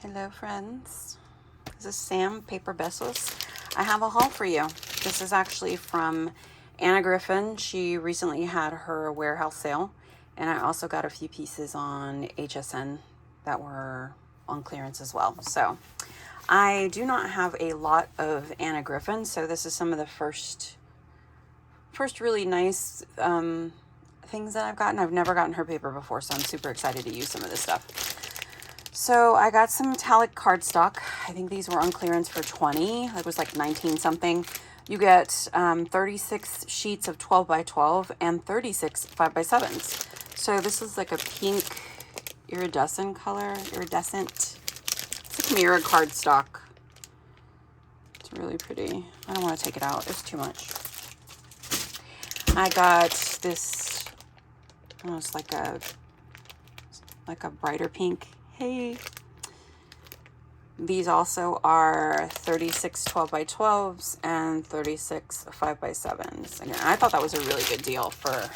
Hello friends, this is Sam, Paper Vessels. I have a haul for you. This is actually from Anna Griffin. She recently had her warehouse sale, and I also got a few pieces on HSN that were on clearance as well. So I do not have a lot of Anna Griffin, so this is some of the first really nice things that I've gotten. I've never gotten her paper before, so I'm super excited to use some of this stuff. So I got some metallic cardstock. I think these were on clearance for 20. It was like 19 something. You get 36 sheets of 12 by 12 and 36 5x7s. So this is like a pink iridescent color. It's like mirror cardstock. It's really pretty. I don't want to take it out. It's too much. I got this almost like a brighter pink. Hey. These also are 36 12 by 12s and 36 5x7s. Again, I thought that was a really good deal for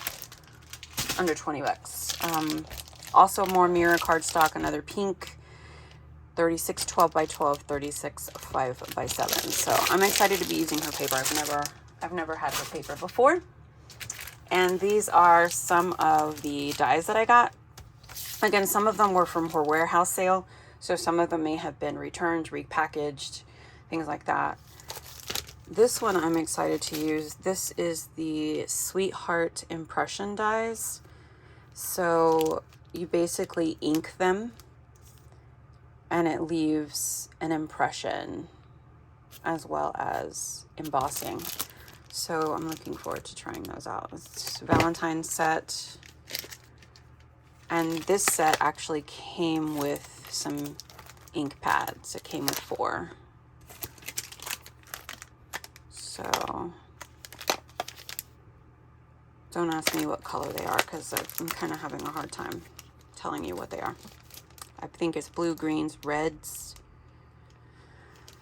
under 20 bucks. Also more mirror cardstock, another pink, 36 12 by 12, 36 5x7. So I'm excited to be using her paper. I've never had her paper before. And these are some of the dies that I got. Again, some of them were from her warehouse sale, so some of them may have been returned, repackaged, things like that. This one I'm excited to use. This is the Sweetheart impression dies. So you basically ink them and it leaves an impression as well as embossing. So I'm looking forward to trying those out. It's a Valentine's set. And this set actually came with some ink pads. It came with 4. So don't ask me what color they are because I'm kind of having a hard time telling you what they are. I think it's blue, greens, reds,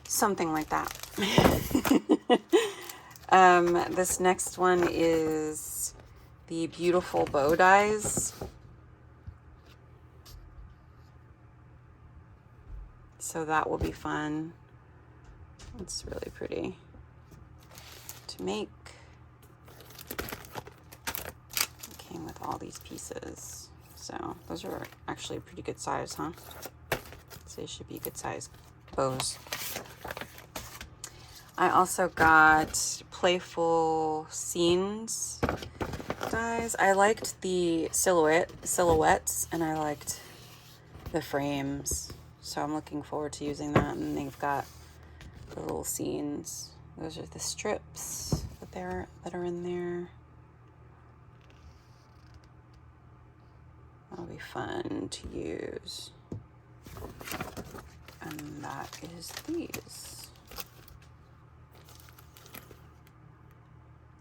something like that. This next one is the beautiful bow dies. So that will be fun. It's really pretty to make. It came with all these pieces. So those are actually a pretty good size, huh? So they should be good size bows. I also got Playful Scenes dies. I liked the silhouettes and I liked the frames. So I'm looking forward to using that. And they've got the little scenes. Those are the strips that are in there. That'll be fun to use. And that is these.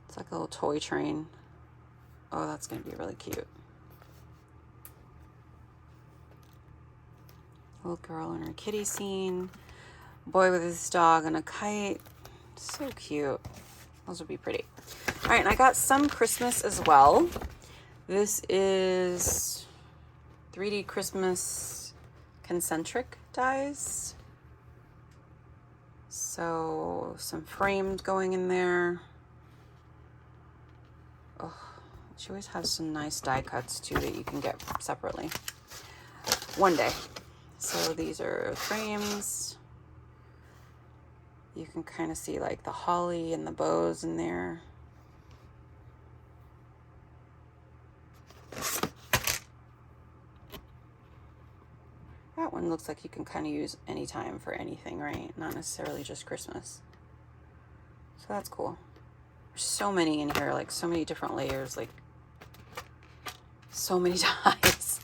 It's like a little toy train. Oh, that's going to be really cute. Little girl in her kitty scene. Boy with his dog and a kite. So cute. Those would be pretty. All right, and I got some Christmas as well. This is 3D Christmas Concentric dies. So some framed going in there. Oh, she always has some nice die cuts too that you can get separately. One day. So these are frames. You can kind of see like the holly and the bows in there. That one looks like you can kind of use anytime for anything, right? Not necessarily just Christmas. So that's cool. There's so many in here, like so many different layers, like so many dies.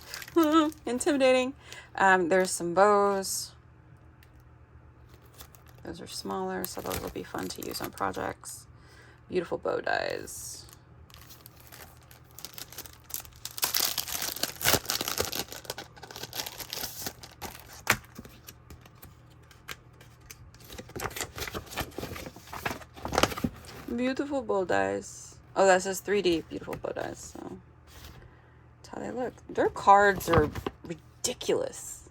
Intimidating. There's some bows. Those are smaller, so those will be fun to use on projects. Beautiful bow dies. Beautiful bow dies. Oh, that says 3D beautiful bow dies. So that's how they look. Their cards are ridiculous.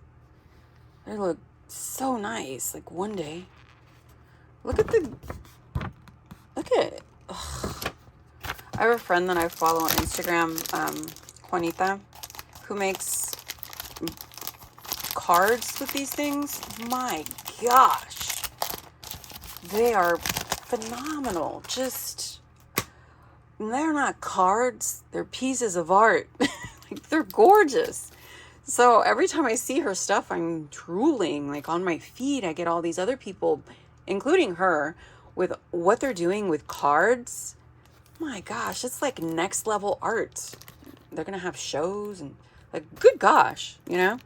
They look So nice. Like one day. Look at it. Ugh. I have a friend that I follow on Instagram, Juanita, who makes cards with these things. My gosh. They are phenomenal. They're not cards. They're pieces of art. Like, they're gorgeous. So every time I see her stuff, I'm drooling. Like on my feed, I get all these other people, including her, with what they're doing with cards. My gosh, it's like next level art. They're going to have shows and like, good gosh, you know?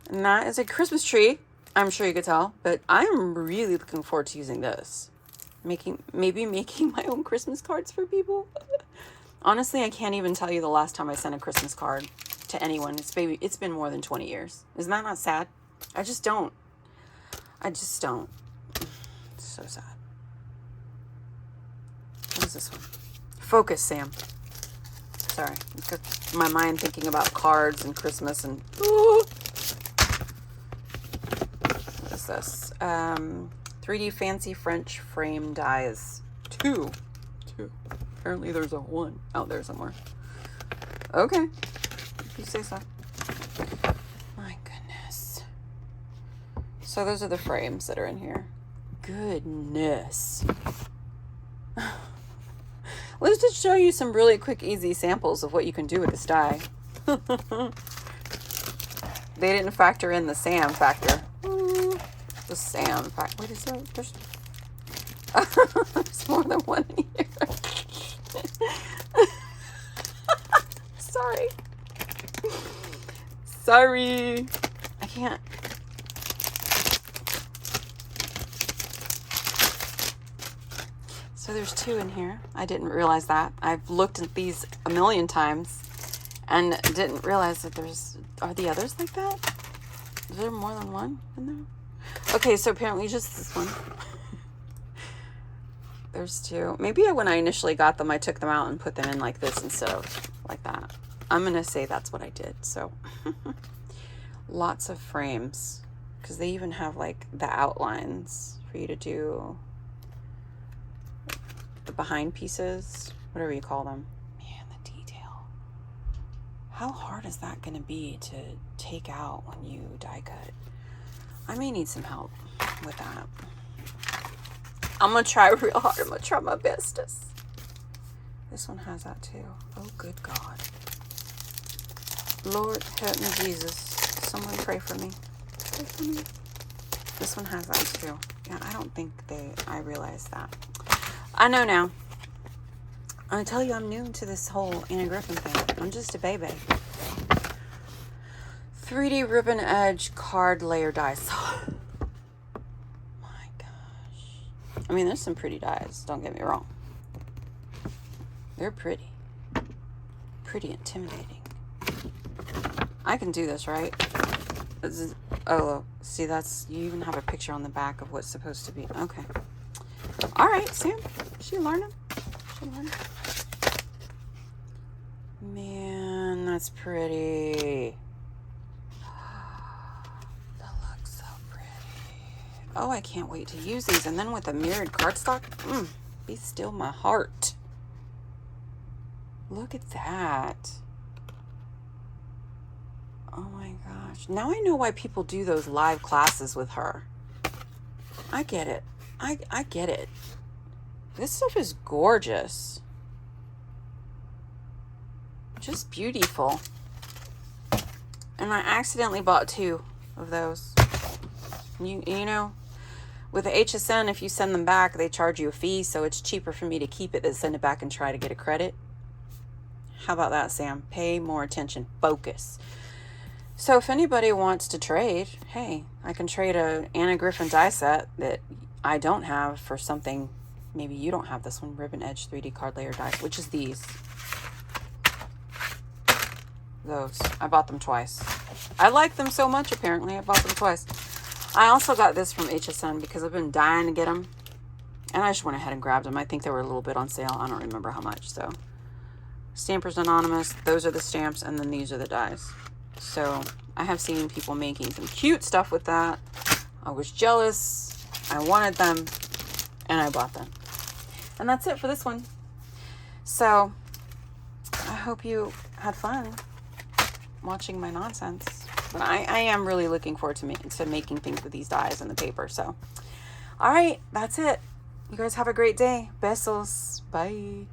And that is a Christmas tree. I'm sure you could tell, but I'm really looking forward to using this. Maybe making my own Christmas cards for people. Honestly, I can't even tell you the last time I sent a Christmas card to anyone. It's been more than 20 years. Isn't that not sad? I just don't. It's so sad. What is this one? Focus, Sam. Sorry. Got my mind thinking about cards and Christmas and... What is this? 3D Fancy French Frame Dies. Two. Apparently there's a one out there somewhere. Okay. If you say so. My goodness. So those are the frames that are in here. Goodness. Let's just show you some really quick, easy samples of what you can do with this die. They didn't factor in the Sam factor. The Sam factor. What is that? There's more than one in here. Sorry. I can't. So there's two in here. I didn't realize that. I've looked at these a million times and didn't realize that are the others like that? Is there more than one in there? Okay, so apparently just this one. There's two. Maybe when I initially got them, I took them out and put them in like this instead of like that. I'm going to say that's what I did. So lots of frames, because they even have like the outlines for you to do the behind pieces, whatever you call them. Man, the detail. How hard is that going to be to take out when you die cut? I may need some help with that. I'm going to try real hard. I'm going to try my bestest. This one has that too. Oh, good God. Lord, help me, Jesus. Someone pray for me. Pray for me. This one has that too. Yeah, I don't think I realized that. I know now. I tell you, I'm new to this whole Anna Griffin thing. I'm just a baby. 3D ribbon edge card layer dies. My gosh. I mean, there's some pretty dies. Don't get me wrong. They're pretty. Pretty intimidating. I can do this, right? Oh, see, you even have a picture on the back of what's supposed to be. Okay. All right, Sam. She learning. Man, that's pretty. That looks so pretty. Oh, I can't wait to use these. And then with a mirrored cardstock, be still my heart. Look at that. Oh my gosh. Now I know why people do those live classes with her. I get it. I get it. This stuff is gorgeous. Just beautiful. And I accidentally bought two of those. You know, with the HSN, if you send them back, they charge you a fee, so it's cheaper for me to keep it than send it back and try to get a credit. How about that, Sam? Pay more attention. Focus. So if anybody wants to trade, hey, I can trade a Anna Griffin die set that I don't have for something. Maybe you don't have this one. Ribbon Edge 3D card layer dies, which is these. Those. I bought them twice. I like them so much, apparently. I bought them twice. I also got this from HSN because I've been dying to get them. And I just went ahead and grabbed them. I think they were a little bit on sale. I don't remember how much. So, Stampers Anonymous. Those are the stamps. And then these are the dies. So, I have seen people making some cute stuff with that. I was jealous. I wanted them, and I bought them. And that's it for this one. So I hope you had fun watching my nonsense. But I am really looking forward to making things with these dies and the paper. So, all right, that's it. You guys have a great day. Besos. Bye.